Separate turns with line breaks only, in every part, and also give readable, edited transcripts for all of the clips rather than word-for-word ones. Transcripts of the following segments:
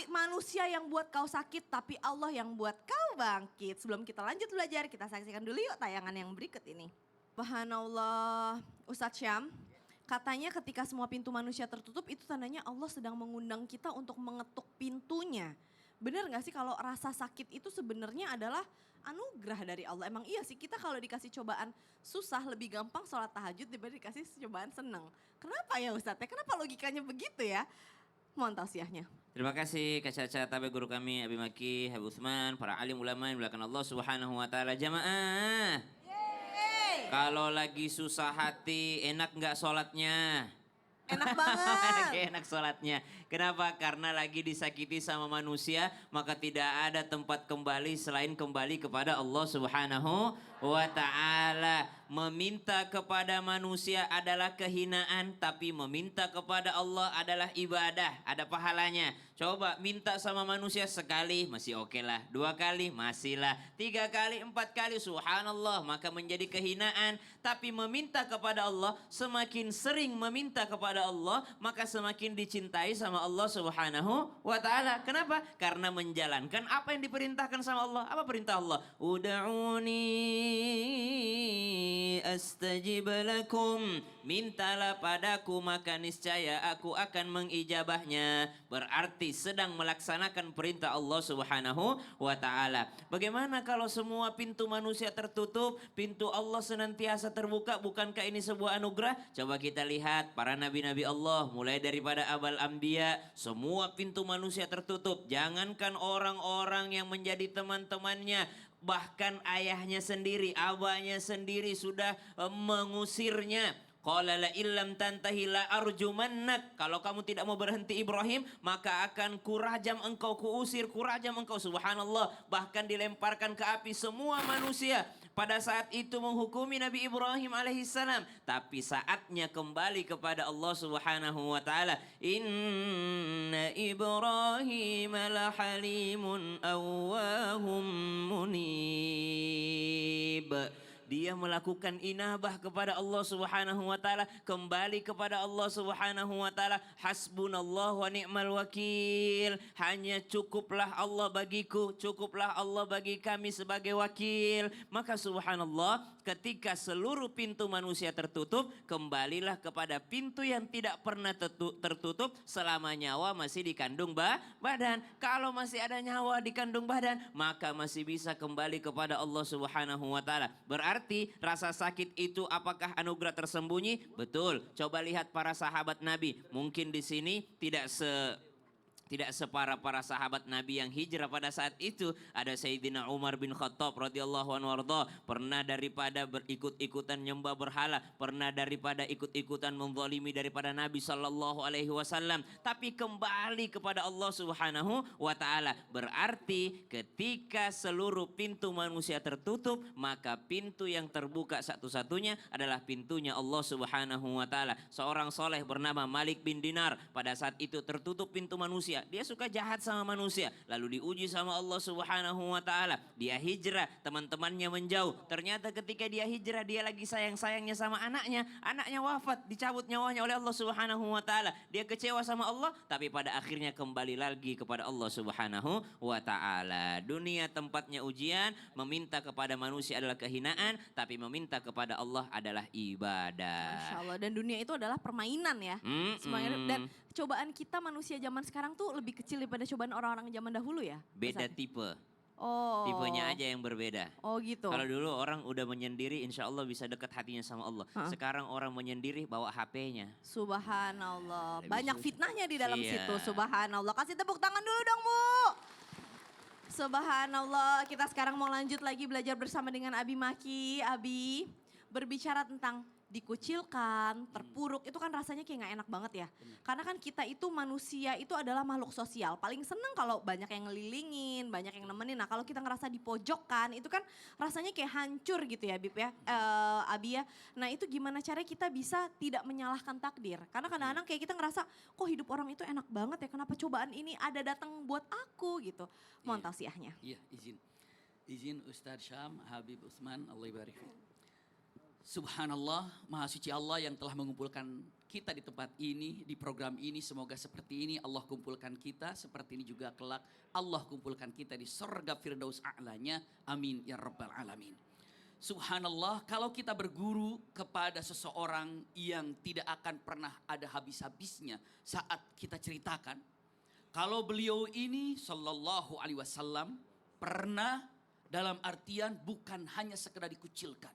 manusia yang buat kau sakit, tapi Allah yang buat kau bangkit. Sebelum kita lanjut belajar, kita saksikan dulu yuk tayangan yang berikut ini. Subhanallah, Ustadz Syam, katanya ketika semua pintu manusia tertutup itu tandanya Allah sedang mengundang kita untuk mengetuk pintunya. Benar gak sih kalau rasa sakit itu sebenarnya adalah anugerah dari Allah? Emang iya sih, kita kalau dikasih cobaan susah lebih gampang sholat tahajud daripada dikasih cobaan seneng. Kenapa ya Ustadz? Kenapa logikanya begitu ya? Mohon tausiahnya.
Terima kasih Kak Caca, tabe guru kami Abi Maki, Habib Utsman, para alim ulama yang dimuliakan Allah Subhanahu wa taala. Jamaah. Kalau lagi susah hati, enak nggak sholatnya?
Enak banget.
Enak sholatnya. Kenapa? Karena lagi disakiti sama manusia, maka tidak ada tempat kembali selain kembali kepada Allah Subhanahu wa ta'ala. Meminta kepada manusia adalah kehinaan, tapi meminta kepada Allah adalah ibadah. Ada pahalanya. Coba minta sama manusia sekali, masih oke lah. 2 kali, masih lah. 3 kali, 4 kali, subhanallah. Maka menjadi kehinaan. Tapi meminta kepada Allah, semakin sering meminta kepada Allah, maka semakin dicintai sama Allah Subhanahu wa ta'ala. Kenapa? Karena menjalankan apa yang diperintahkan sama Allah. Apa perintah Allah? Uda'uni astajib lakum. Mintalah padaku maka niscaya aku akan mengijabahnya. Berarti sedang melaksanakan perintah Allah Subhanahu wa ta'ala. Bagaimana kalau semua pintu manusia tertutup, pintu Allah senantiasa terbuka? Bukankah ini sebuah anugerah? Coba kita lihat para nabi-nabi Allah, mulai daripada Abal Anbiya, semua pintu manusia tertutup. Jangankan orang-orang yang menjadi teman-temannya, bahkan ayahnya sendiri, abahnya sendiri sudah mengusirnya. Qala la illam tantahi la arjumannak. Kalau kamu tidak mau berhenti Ibrahim, maka akan kurajam engkau, kuusir, kurajam engkau. Subhanallah, bahkan dilemparkan ke api semua manusia. Pada saat itu menghukumi Nabi Ibrahim alaihissalam. Tapi saatnya kembali kepada Allah Subhanahu wa ta'ala. Inna Ibrahim la halimun awwahum munib. Dia melakukan inabah kepada Allah Subhanahu wa ta'ala, kembali kepada Allah Subhanahu wa ta'ala. Hasbunallah wa ni'mal wakil. Hanya cukuplah Allah bagiku, cukuplah Allah bagi kami sebagai wakil. Maka subhanallah, ketika seluruh pintu manusia tertutup, kembalilah kepada pintu yang tidak pernah tertutup selama nyawa masih dikandung badan. Kalau masih ada nyawa di kandung badan, maka masih bisa kembali kepada Allah Subhanahu wa ta'ala. Berarti rasa sakit itu apakah anugerah tersembunyi? Betul. Coba lihat para sahabat Nabi. Mungkin di sini tidak separa para sahabat Nabi yang hijrah pada saat itu. Ada Sayyidina Umar bin Khattab radhiyallahu anhu warda, pernah daripada berikut-ikutan nyembah berhala, pernah daripada ikut-ikutan menzalimi daripada Nabi sallallahu alaihi wasallam, tapi kembali kepada Allah Subhanahu wa taala. Berarti ketika seluruh pintu manusia tertutup, maka pintu yang terbuka satu-satunya adalah pintunya Allah Subhanahu wa taala. Seorang soleh bernama Malik bin Dinar, pada saat itu tertutup pintu manusia. Dia suka jahat sama manusia, lalu diuji sama Allah Subhanahu wa ta'ala. Dia hijrah, teman-temannya menjauh. Ternyata ketika dia hijrah, dia lagi sayang-sayangnya sama anaknya. Anaknya wafat, dicabut nyawanya oleh Allah Subhanahu wa ta'ala. Dia kecewa sama Allah, tapi pada akhirnya kembali lagi kepada Allah Subhanahu wa ta'ala. Dunia tempatnya ujian, meminta kepada manusia adalah kehinaan, tapi meminta kepada Allah adalah ibadah.
Masya Allah, dan dunia itu adalah permainan ya. Semuanya, dan cobaan kita manusia zaman sekarang tuh lebih kecil daripada cobaan orang-orang zaman dahulu ya?
Beda tipe.
Oh.
Tipenya aja yang berbeda.
Oh gitu.
Kalau dulu orang udah menyendiri, insya Allah bisa dekat hatinya sama Allah. Sekarang orang menyendiri bawa HP-nya.
Subhanallah.
Lebih
Banyak
susah.
fitnahnya di dalam
Iya.
situ. Subhanallah. Kasih tepuk tangan dulu dong Bu. Subhanallah. Kita sekarang mau lanjut lagi belajar bersama dengan Abi Maki. Abi, berbicara tentang dikucilkan, terpuruk, itu kan rasanya kayak gak enak banget ya. Karena kan kita itu manusia itu adalah makhluk sosial. Paling seneng kalau banyak yang ngelilingin, banyak yang nemenin. Nah kalau kita ngerasa dipojokkan itu kan rasanya kayak hancur gitu ya Bib ya, Abi ya. Nah itu gimana caranya kita bisa tidak menyalahkan takdir. Karena kadang-kadang kayak kita ngerasa kok hidup orang itu enak banget ya, kenapa cobaan ini ada datang buat aku gitu. Mohon tausiahnya.
Iya, izin Ustadz Syam, Habib Utsman, Allah barik fiik. Subhanallah, Maha Suci Allah yang telah mengumpulkan kita di tempat ini, di program ini. Semoga seperti ini Allah kumpulkan kita, seperti ini juga kelak Allah kumpulkan kita di surga Firdaus A'lanya. Amin ya Rabbal Alamin. Subhanallah, kalau kita berguru kepada seseorang yang tidak akan pernah ada habis-habisnya saat kita ceritakan. Kalau beliau ini sallallahu alaihi wasallam pernah, dalam artian bukan hanya sekedar dikucilkan,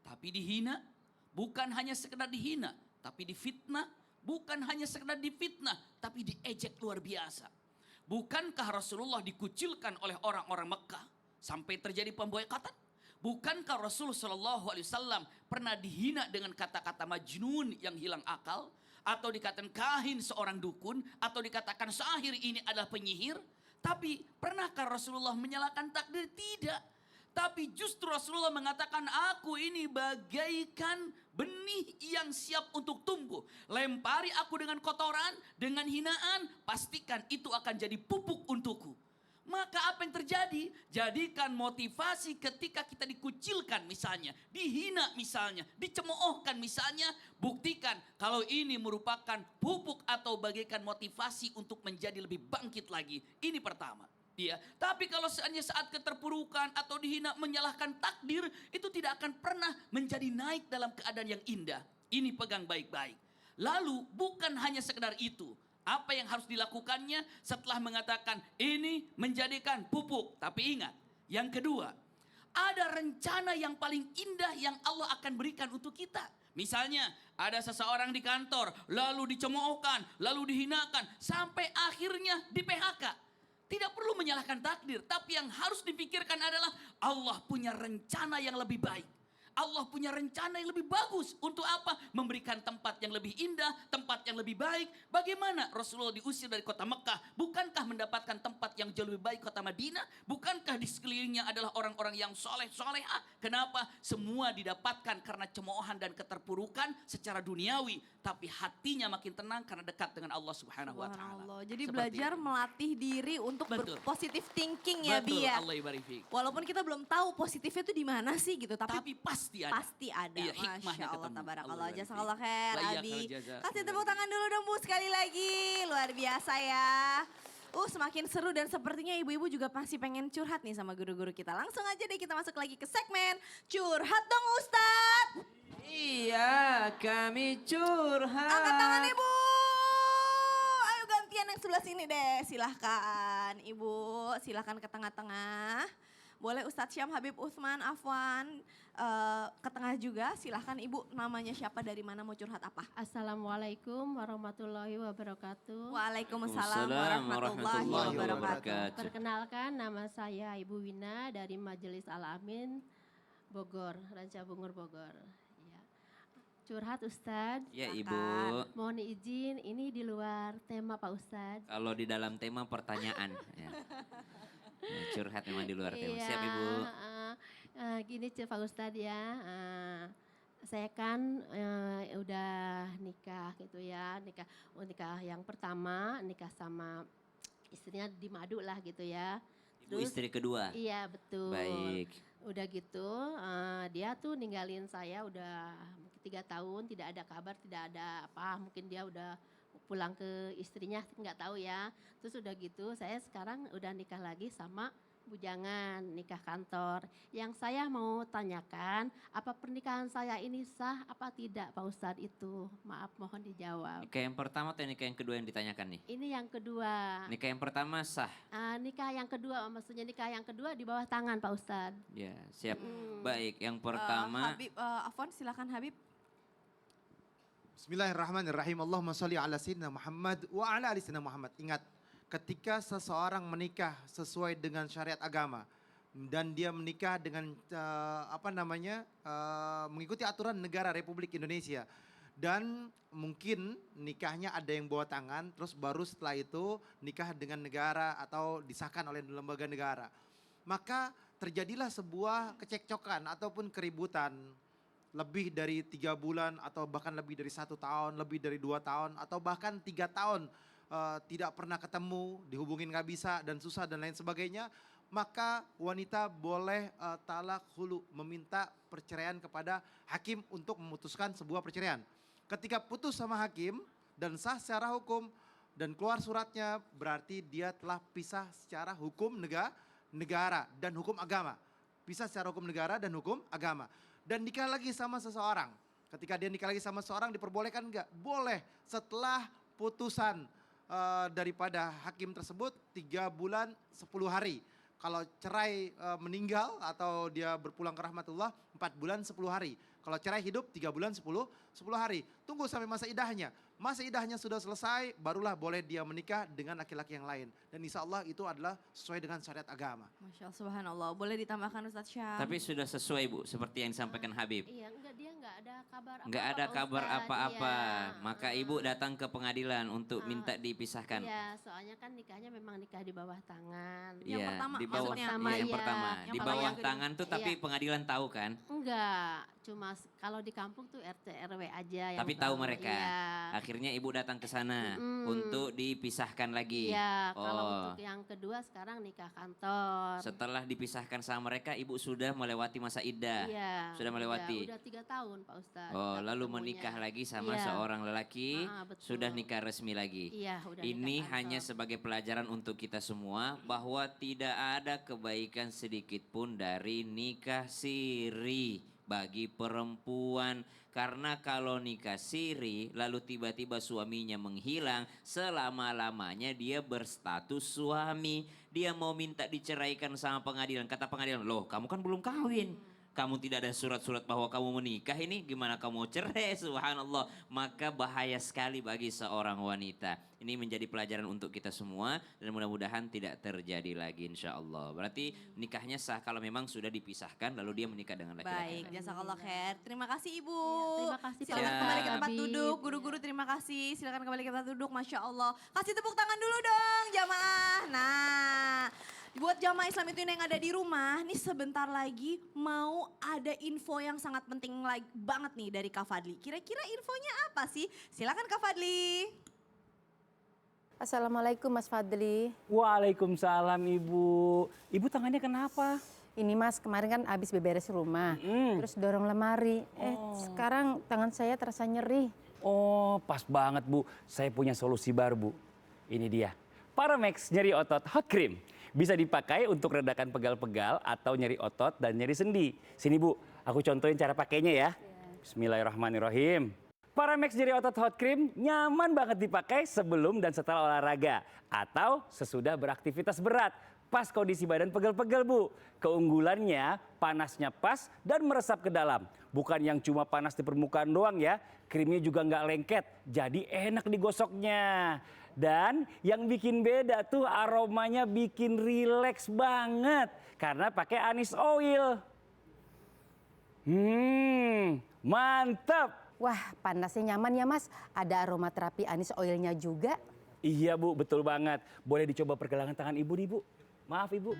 tapi dihina, bukan hanya sekedar dihina, tapi difitnah, bukan hanya sekedar difitnah, tapi diejek luar biasa. Bukankah Rasulullah dikucilkan oleh orang-orang Mekah sampai terjadi pemboikatan? Bukankah Rasulullah Shallallahu Alaihi Wasallam pernah dihina dengan kata-kata majnun yang hilang akal, atau dikatakan kahin seorang dukun, atau dikatakan sahir ini adalah penyihir? Tapi pernahkah Rasulullah menyalahkan takdir? Tidak. Tapi justru Rasulullah mengatakan, aku ini bagaikan benih yang siap untuk tumbuh. Lempari aku dengan kotoran, dengan hinaan, pastikan itu akan jadi pupuk untukku. Maka apa yang terjadi? Jadikan motivasi ketika kita dikucilkan misalnya, dihina misalnya, dicemoohkan misalnya. Buktikan kalau ini merupakan pupuk atau bagaikan motivasi untuk menjadi lebih bangkit lagi. Ini pertama. Tapi kalau hanya saat keterpurukan atau dihina menyalahkan takdir, itu tidak akan pernah menjadi naik dalam keadaan yang indah. Ini pegang baik-baik. Lalu bukan hanya sekedar itu. Apa yang harus dilakukannya setelah mengatakan ini menjadikan pupuk. Tapi ingat, yang kedua, ada rencana yang paling indah yang Allah akan berikan untuk kita. Misalnya ada seseorang di kantor, lalu dicemoohkan, lalu dihinakan, sampai akhirnya di PHK. Tidak perlu menyalahkan takdir, tapi yang harus dipikirkan adalah Allah punya rencana yang lebih baik. Allah punya rencana yang lebih bagus. Untuk apa? Memberikan tempat yang lebih indah, tempat yang lebih baik. Bagaimana Rasulullah diusir dari kota Mekah? Bukankah mendapatkan tempat yang jauh lebih baik kota Madinah? Bukankah di sekelilingnya adalah orang-orang yang soleh-solehah? Kenapa? Semua didapatkan karena cemoohan dan keterpurukan secara duniawi. Tapi hatinya makin tenang karena dekat dengan Allah Subhanahu wa ta'ala.
Jadi
Seperti
belajar
itu.
melatih diri untuk
Betul.
berpositif thinking ya
Betul,
Bi ya.
Allah ibarik fiik.
Walaupun kita belum tahu positifnya itu di mana sih gitu,
Tapi pasti ada.
pasti ada.
Iya, hikmahnya
Masya Allah,
ketemu.
tabarakallah.
Allah ibarik
Jazakallah
fiik.
khair,
Wa
Abi.
iyyakal jaza.
Kasih tepuk tangan dulu dong Bu sekali lagi. Luar biasa ya. Semakin seru dan sepertinya ibu-ibu juga pasti pengen curhat nih sama guru-guru kita. Langsung aja deh kita masuk lagi ke segmen Curhat Dong Ustadz.
Iya, kami curhat.
Angkat tangan Ibu. Ayo gantian yang sebelah sini deh. Silahkan Ibu, silahkan ke tengah-tengah. Boleh Ustadz Syam Habib Utsman Afwan ke tengah juga. Silahkan Ibu, namanya siapa, dari mana, mau curhat apa?
Assalamualaikum warahmatullahi wabarakatuh.
Waalaikumsalam
Waalaikumsalam
warahmatullahi
warahmatullahi
wabarakatuh.
wabarakatuh.
Perkenalkan, nama saya Ibu Wina dari Majelis Al-Amin Bogor, Ranca Bungur Bogor. Ya. Curhat Ustadz,
Ya Ibu,
Silakan.
mohon izin ini di luar tema Pak Ustadz.
kalau di dalam tema pertanyaan. Ya. Ya, curhat memang di luar tema.
Iya,
Siap Ibu.
gini Pak Ustadz ya, saya kan udah nikah gitu ya, nikah yang pertama, nikah sama istrinya di Madu lah gitu ya.
Ibu istri kedua.
Iya betul.
Baik.
Udah gitu dia tuh ninggalin saya udah mungkin 3 tahun, tidak ada kabar, tidak ada apa, mungkin dia udah pulang ke istrinya, nggak tahu ya. Terus udah gitu saya sekarang udah nikah lagi sama bujangan, nikah kantor. Yang saya mau tanyakan, apa pernikahan saya ini sah apa tidak Pak Ustadz itu? Maaf mohon dijawab.
Nikah yang pertama atau nikah yang kedua yang ditanyakan nih?
Ini yang kedua.
Nikah yang pertama sah.
Nikah yang kedua, maksudnya nikah yang kedua di bawah tangan Pak Ustadz.
Ya, siap.
Mm.
Baik, yang pertama
Habib, Afwan silakan Habib.
Bismillahirrahmanirrahim. Allahumma sholli ala sayyidina Muhammad wa ala ali sayyidina Muhammad. Ingat, ketika seseorang menikah sesuai dengan syariat agama dan dia menikah dengan mengikuti aturan negara Republik Indonesia, dan mungkin nikahnya ada yang bawa tangan, terus baru setelah itu nikah dengan negara atau disahkan oleh lembaga negara, maka terjadilah sebuah kecekcokan ataupun keributan lebih dari 3 bulan atau bahkan lebih dari 1 tahun, lebih dari 2 tahun atau bahkan 3 tahun tidak pernah ketemu, dihubungin nggak bisa dan susah dan lain sebagainya. maka wanita boleh talak hulu, meminta perceraian kepada hakim untuk memutuskan sebuah perceraian. Ketika putus sama hakim dan sah secara hukum dan keluar suratnya, berarti dia telah pisah secara hukum negara dan hukum agama. Pisah secara hukum negara dan hukum agama. Dan nikah lagi sama seseorang. Ketika dia nikah lagi sama seseorang diperbolehkan enggak? Boleh setelah putusan daripada hakim tersebut 3 bulan 10 hari. Kalau cerai meninggal atau dia berpulang ke rahmatullah 4 bulan 10 hari. Kalau cerai hidup 3 bulan 10 hari. Tunggu sampai masa idahnya. Masa idahnya sudah selesai, barulah boleh dia menikah dengan laki-laki yang lain. Dan insya Allah itu adalah sesuai dengan syariat agama.
Masya Allah, subhanallah. Boleh ditambahkan Ustadz Syam?
Tapi sudah sesuai Bu, seperti yang disampaikan Habib.
Iya, dia enggak ada kabar apa-apa.
Nggak ada kabar
Ustadz.
apa-apa.
Iya.
Maka ibu datang ke pengadilan untuk minta dipisahkan.
Iya, soalnya kan nikahnya memang nikah di bawah tangan.
Yang
Iya,
pertama
di bawah,
maksudnya?
iya, yang
Iya.
pertama.
Yang
Di
pertama,
bawah
yang kedua.
tangan tuh tapi
Iya.
pengadilan tahu kan?
Enggak, cuma kalau di kampung tuh RT RW aja yang
Tapi tahu mereka.
Iya.
Akhirnya ibu datang ke sana
Mm-mm.
untuk dipisahkan lagi.
Iya, kalau
Oh.
untuk yang kedua sekarang nikah kantor.
Setelah dipisahkan sama mereka, ibu sudah melewati masa iddah.
Iya.
Sudah melewati.
Udah 3 tahun Pak Ustadz.
Oh,
kita
lalu
ketemunya.
menikah lagi sama
Iya.
seorang lelaki,
Betul.
sudah nikah resmi lagi.
Iya, udah
Ini
nikah kantor.
hanya sebagai pelajaran untuk kita semua bahwa tidak ada kebaikan sedikit pun dari nikah siri bagi perempuan. Karena kalau nikah siri lalu tiba-tiba suaminya menghilang, selama-lamanya dia berstatus suami. Dia mau minta diceraikan sama pengadilan. Kata pengadilan, loh kamu kan belum kawin. Kamu tidak ada surat-surat bahwa kamu menikah ini, gimana kamu mau cerai, subhanallah. Maka bahaya sekali bagi seorang wanita. Ini menjadi pelajaran untuk kita semua dan mudah-mudahan tidak terjadi lagi insya Allah. Berarti nikahnya sah kalau memang sudah dipisahkan lalu dia menikah dengan laki-laki
Baik,
lain.
jazakallah khair. Terima kasih Ibu.
Iya, terima kasih,
Silakan
Pak
kembali ke tempat
Habib.
duduk. Guru-guru terima kasih. Silakan kembali ke tempat duduk. Masya Allah. Kasih tepuk tangan dulu dong jamaah. Nah, buat jamaah Islam itu yang ada di rumah, nih sebentar lagi mau ada info yang sangat penting banget nih dari Kak Fadli. Kira-kira infonya apa sih? Silakan Kak Fadli.
Assalamualaikum Mas Fadli.
Waalaikumsalam Ibu. Ibu tangannya kenapa?
Ini Mas kemarin kan habis beberes rumah, terus dorong lemari. Sekarang tangan saya terasa nyeri.
Oh, pas banget Bu. Saya punya solusi baru Bu. Ini dia. Paramex nyeri otot hot cream. Bisa dipakai untuk redakan pegal-pegal atau nyeri otot dan nyeri sendi. Sini Bu, aku contohin cara pakainya ya. Bismillahirrahmanirrahim. Paramex nyeri otot hot cream nyaman banget dipakai sebelum dan setelah olahraga atau sesudah beraktivitas berat. Pas kondisi badan pegel-pegel Bu. Keunggulannya panasnya pas dan meresap ke dalam. Bukan yang cuma panas di permukaan doang ya. Krimnya juga nggak lengket, jadi enak digosoknya. Dan yang bikin beda tuh aromanya bikin rileks banget. Karena pakai anis oil. Mantap.
Wah panasnya nyaman ya Mas, ada aromaterapi anis oilnya juga.
Iya Bu, betul banget. Boleh dicoba pergelangan tangan Ibu nih Bu. Maaf Ibu.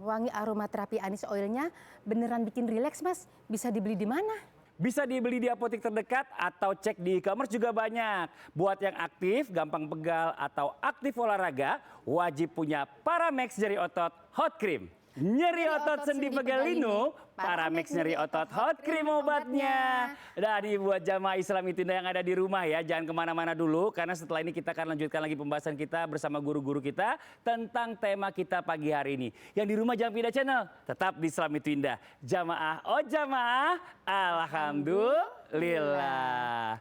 Wangi aromaterapi anis oilnya beneran bikin rileks Mas. Bisa dibeli di mana?
Bisa dibeli di apotek terdekat atau cek di e-commerce juga banyak. Buat yang aktif, gampang pegal atau aktif olahraga, wajib punya Paramex nyeri otot hot cream. Nyeri otot sendi pegal linu, Paramex nyeri otot hot cream obatnya. Dan buat jamaah Islam itu yang ada di rumah ya, jangan kemana-mana dulu. Karena setelah ini kita akan lanjutkan lagi pembahasan kita bersama guru-guru kita tentang tema kita pagi hari ini. Yang di rumah jangan pindah channel, tetap di Islam itu indah. Jamaah, oh jamaah, alhamdulillah.